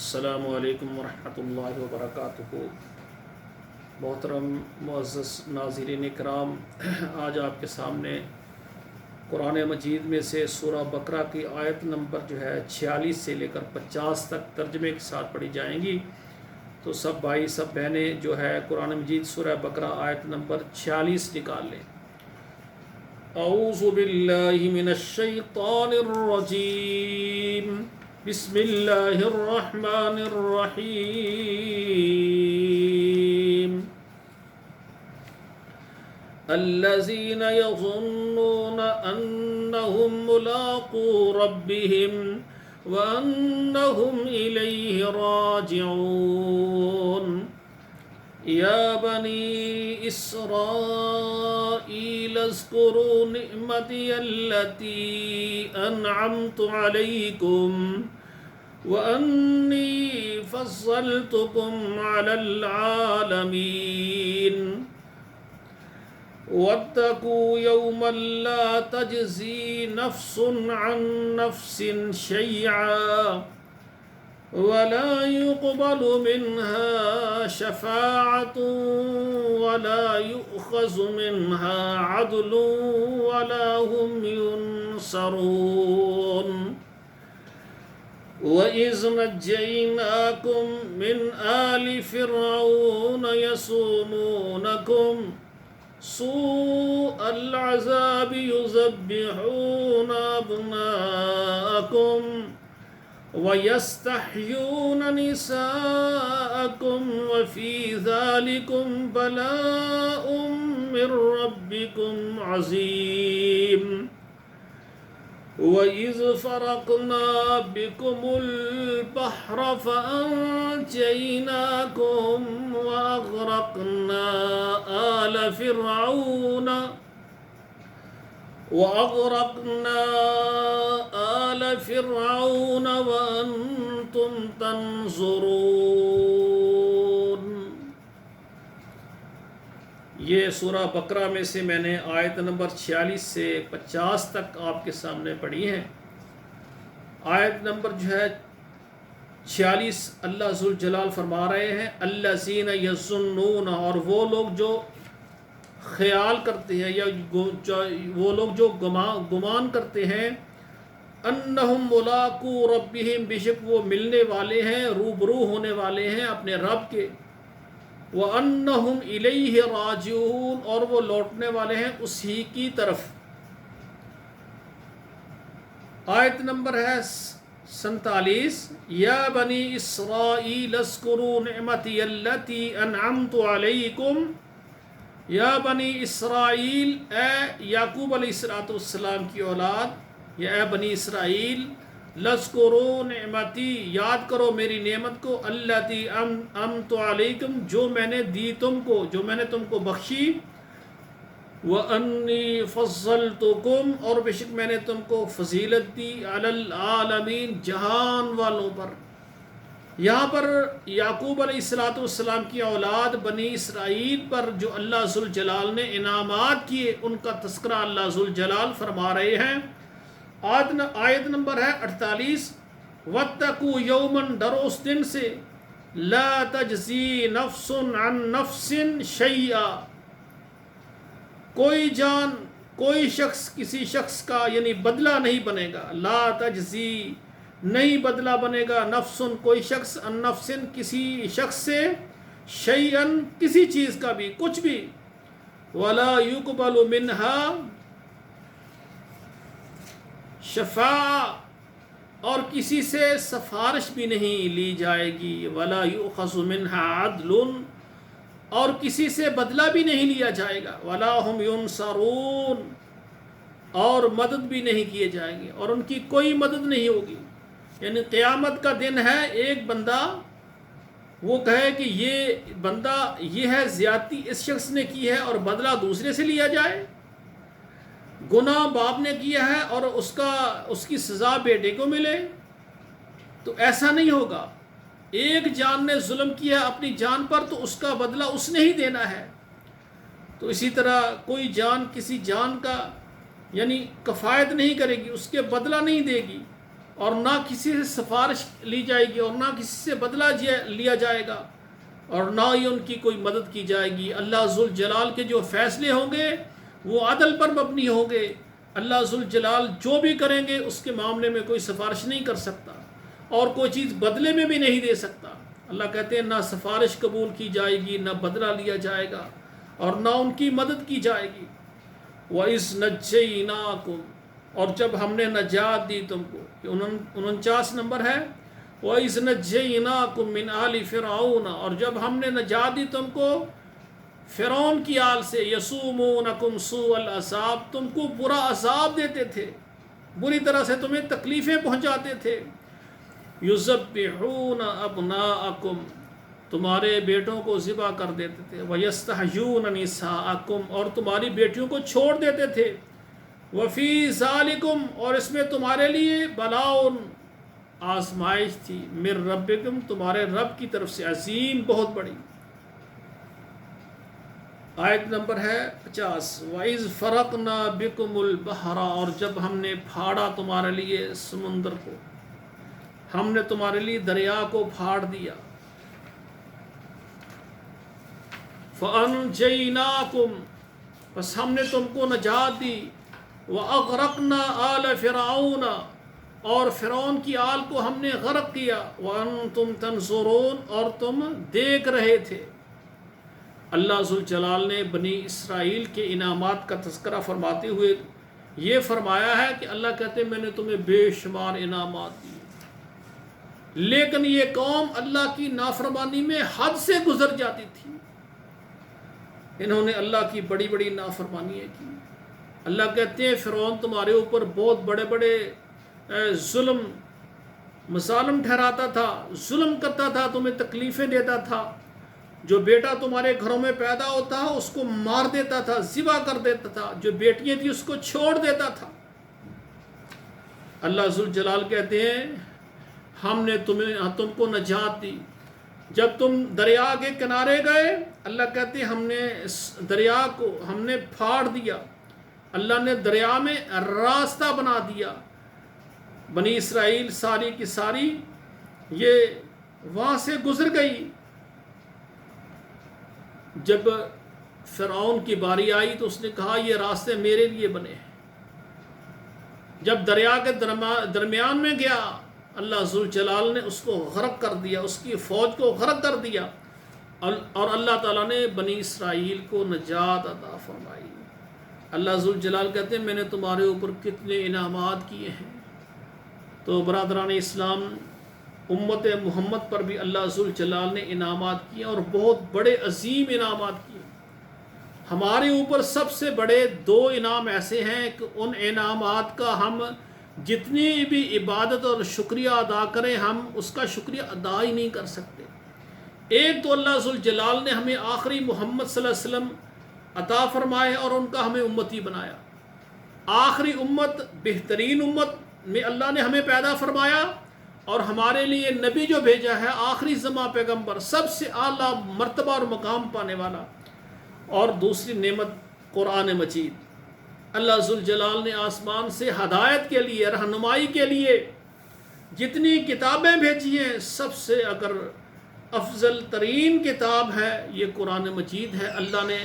السلام علیکم ورحمۃ اللہ وبرکاتہ۔ محترم معزز ناظرین کرام، آج آپ کے سامنے قرآن مجید میں سے سورہ بقرہ کی آیت نمبر 46 سے لے کر 50 تک ترجمے کے ساتھ پڑھی جائیں گی۔ تو سب بھائی سب بہنیں قرآن مجید سورہ بقرہ آیت نمبر 46 نکال لیں۔ اعوذ باللہ من الشیطان الرجیم، بسم اللہ الرحمن الرحیم۔ الذین یظنون انہم ملاقو ربہم وانہم الیہ راجعون۔ یا بنی اسرائیل اذکروا نعمتی التی انعمت علیکم وانی فضلتکم علی العالمین۔ واتقوا یوما لا تجزی نفس عن نفس شیئا ولا يقبل منها شفاعة ولا يؤخذ منها عدل ولا هم ينصرون۔ وإذ نجيناكم من آل فرعون يسومونكم سوء العذاب يذبحون أبناءكم وَيَسْتَحْيُونَ نِسَاءَكُمْ وَفِي ذَلِكُمْ بَلَاءٌ مِّن رَّبِّكُمْ عَظِيمٌ۔ وَإِذْ فَرَقْنَا بِكُمُ الْبَحْرَ فَأَنجَيْنَاكُمْ وَأَغْرَقْنَا آل فرعون وأنتم تنظرون۔ یہ سورہ بقرہ میں سے میں نے آیت نمبر 46 سے 50 تک آپ کے سامنے پڑھی ہیں۔ آیت نمبر 46 اللہ ذوالجلال فرما رہے ہیں الذین یظنون، اور وہ لوگ جو خیال کرتے ہیں یا وہ لوگ جو گمان کرتے ہیں، انہم ملاقو ربہم، بے شک وہ ملنے والے ہیں، روبرو ہونے والے ہیں اپنے رب کے، وانہم الیہ راجعون، اور وہ لوٹنے والے ہیں اسی کی طرف۔ آیت نمبر ہے 47، یا بنی اسرائیل اذکروا نعمتی التی انعمت علیکم۔ یا بنی اسرائیل، اے یعقوب علیہ السلام کی اولاد، یا اے بنی اسرائیل، لذکروا نعمتی، یاد کرو میری نعمت کو، التی انعمت علیکم، جو میں نے دی تم کو، جو میں نے تم کو بخشی، وانی فضلتکم، اور بے شک میں نے تم کو فضیلت دی، علی العالمین، جہان والوں پر۔ یہاں پر یعقوب علیہ السلام کی اولاد بنی اسرائیل پر جو اللہ ذوالجلال نے انعامات کیے، ان کا تذکرہ اللہ ذوالجلال فرما رہے ہیں۔ آیت نمبر ہے 48، واتقوا یوما، ڈرو اس دن سے، لا تجزی نفس عن نفس شیئا، کوئی جان، کوئی شخص کسی شخص کا یعنی بدلہ نہیں بنے گا، لا تجزی، نہیں بدلہ بنے گا، نفسن، کوئی شخص، ان نفسن، کسی شخص سے، شیئن، کسی چیز کا بھی، کچھ بھی، ولا یقبل منہا شفاعہ، اور کسی سے سفارش بھی نہیں لی جائے گی، ولا یؤخذ منہا عدل، اور کسی سے بدلہ بھی نہیں لیا جائے گا، ولا هم ینصرون، اور مدد بھی نہیں کیے جائیں گے، اور ان کی کوئی مدد نہیں ہوگی۔ یعنی قیامت کا دن ہے، ایک بندہ وہ کہے کہ یہ بندہ یہ ہے، زیادتی اس شخص نے کی ہے اور بدلہ دوسرے سے لیا جائے، گناہ باپ نے کیا ہے اور اس کی سزا بیٹے کو ملے، تو ایسا نہیں ہوگا۔ ایک جان نے ظلم کیا اپنی جان پر، تو اس کا بدلہ اس نے ہی دینا ہے۔ تو اسی طرح کوئی جان کسی جان کا یعنی کفایت نہیں کرے گی، اس کے بدلہ نہیں دے گی، اور نہ کسی سے سفارش لی جائے گی اور نہ کسی سے بدلہ لیا جائے گا اور نہ ہی ان کی کوئی مدد کی جائے گی۔ اللہ ذوالجلال کے جو فیصلے ہوں گے وہ عدل پر مبنی ہوں گے۔ اللہ ذوالجلال جو بھی کریں گے اس کے معاملے میں کوئی سفارش نہیں کر سکتا اور کوئی چیز بدلے میں بھی نہیں دے سکتا۔ اللہ کہتے ہیں نہ سفارش قبول کی جائے گی، نہ بدلہ لیا جائے گا اور نہ ان کی مدد کی جائے گی۔ وَإِذْ نَجَّيْنَاكُمْ، اور جب ہم نے نجات دی تم کو، یہ 49 نمبر ہے۔ وَإِذْ نَجَّيْنَاكُمْ مِنْ آلِ فِرْعَوْنَ، اور جب ہم نے نجات دی تم کو فرعون کی آل سے، يَسُومُونَكُمْ سُوءَ الْعَذَابِ، تم کو برا عذاب دیتے تھے، بری طرح سے تمہیں تکلیفیں پہنچاتے تھے۔ يُذَبِّحُونَ أَبْنَاءَكُمْ، تمہارے بیٹوں کو ذبح کر دیتے تھے۔ وَيَسْتَحْيُونَ نِسَاءَكُمْ، اور تمہاری بیٹیوں کو چھوڑ دیتے تھے۔ وَفِي ذَلِكُمْ، اور اس میں تمہارے لیے بلاؤن، آزمائش تھی، مِن ربکم، تمہارے رب کی طرف سے، عظیم، بہت بڑی۔ آیت نمبر ہے 50۔ وَإِذْ فَرَقْنَا بِكُمُ الْبَحْرَ، اور جب ہم نے پھاڑا تمہارے لیے سمندر کو، ہم نے تمہارے لیے دریا کو پھاڑ دیا۔ فَأَنْجَيْنَاكُمْ، بس ہم نے تم کو نجات دی۔ وَأَغْرَقْنَا آلَ فِرْعَوْنَ، اور فرعون کی آل کو ہم نے غرق کیا۔ وَأَنْتُمْ تَنْظُرُونَ، اور تم دیکھ رہے تھے۔ اللہ ذوالجلال نے بنی اسرائیل کے انعامات کا تذکرہ فرماتے ہوئے یہ فرمایا ہے کہ اللہ کہتے ہیں میں نے تمہیں بے شمار انعامات دیے، لیکن یہ قوم اللہ کی نافرمانی میں حد سے گزر جاتی تھی۔ انہوں نے اللہ کی بڑی بڑی نافرمانیاں کی۔ اللہ کہتے ہیں فرعون تمہارے اوپر بہت بڑے بڑے ظلم مظالم ٹھہراتا تھا، ظلم کرتا تھا، تمہیں تکلیفیں دیتا تھا۔ جو بیٹا تمہارے گھروں میں پیدا ہوتا اس کو مار دیتا تھا، ذبح کر دیتا تھا، جو بیٹیاں تھیں اس کو چھوڑ دیتا تھا۔ اللہ ذوالجلال کہتے ہیں ہم نے تم کو نجات دی۔ جب تم دریا کے کنارے گئے، اللہ کہتے ہیں ہم نے اس دریا کو ہم نے پھاڑ دیا، اللہ نے دریا میں راستہ بنا دیا۔ بنی اسرائیل ساری کی ساری یہ وہاں سے گزر گئی۔ جب فرعون کی باری آئی تو اس نے کہا یہ راستے میرے لیے بنے ہیں۔ جب دریا کے درمیان میں گیا، اللہ ذوالجلال نے اس کو غرق کر دیا، اس کی فوج کو غرق کر دیا، اور اللہ تعالیٰ نے بنی اسرائیل کو نجات عطا فرمائی۔ اللہ ذوالجلال کہتے ہیں میں نے تمہارے اوپر کتنے انعامات کیے ہیں۔ تو برادران اسلام، امت محمد پر بھی اللہ ذوالجلال نے انعامات کیے اور بہت بڑے عظیم انعامات کیے۔ ہمارے اوپر سب سے بڑے 2 انعام ایسے ہیں کہ ان انعامات کا ہم جتنی بھی عبادت اور شکریہ ادا کریں ہم اس کا شکریہ ادا ہی نہیں کر سکتے۔ ایک تو اللہ ذوالجلال نے ہمیں آخری محمد صلی اللہ علیہ وسلم عطا فرمائے اور ان کا ہمیں امتی بنایا۔ آخری امت، بہترین امت میں اللہ نے ہمیں پیدا فرمایا، اور ہمارے لیے نبی جو بھیجا ہے آخری زمان پیغمبر، سب سے اعلیٰ مرتبہ اور مقام پانے والا۔ اور دوسری نعمت قرآن مجید، اللہ ذوالجلال نے آسمان سے ہدایت کے لیے، رہنمائی کے لیے جتنی کتابیں بھیجی ہیں، سب سے اگر افضل ترین کتاب ہے یہ قرآن مجید ہے۔ اللہ نے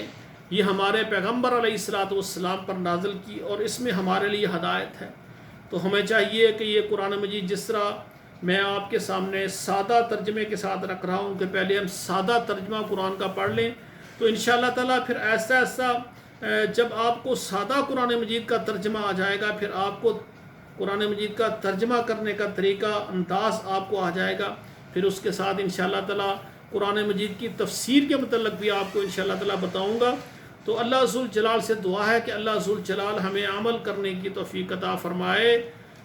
یہ ہمارے پیغمبر علیہ الصلوۃ والسلام پر نازل کی اور اس میں ہمارے لیے ہدایت ہے۔ تو ہمیں چاہیے کہ یہ قرآن مجید جس طرح میں آپ کے سامنے سادہ ترجمے کے ساتھ رکھ رہا ہوں کہ پہلے ہم سادہ ترجمہ قرآن کا پڑھ لیں، تو انشاءاللہ تعالیٰ پھر ایسا جب آپ کو سادہ قرآن مجید کا ترجمہ آ جائے گا، پھر آپ کو قرآن مجید کا ترجمہ کرنے کا طریقہ انداز آپ کو آ جائے گا۔ پھر اس کے ساتھ انشاءاللہ تعالیٰ قرآن مجید کی تفسیر کے متعلق بھی آپ کو انشاءاللہ تعالیٰ بتاؤں گا۔ تو اللہ ذوالجلال سے دعا ہے کہ اللہ ذوالجلال ہمیں عمل کرنے کی توفیق عطا فرمائے۔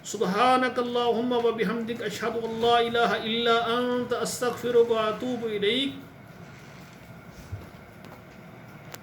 سبحانک اللہم و بحمدک، اشہد ان لا الہ الا انت، استغفرک و اتوب الیک۔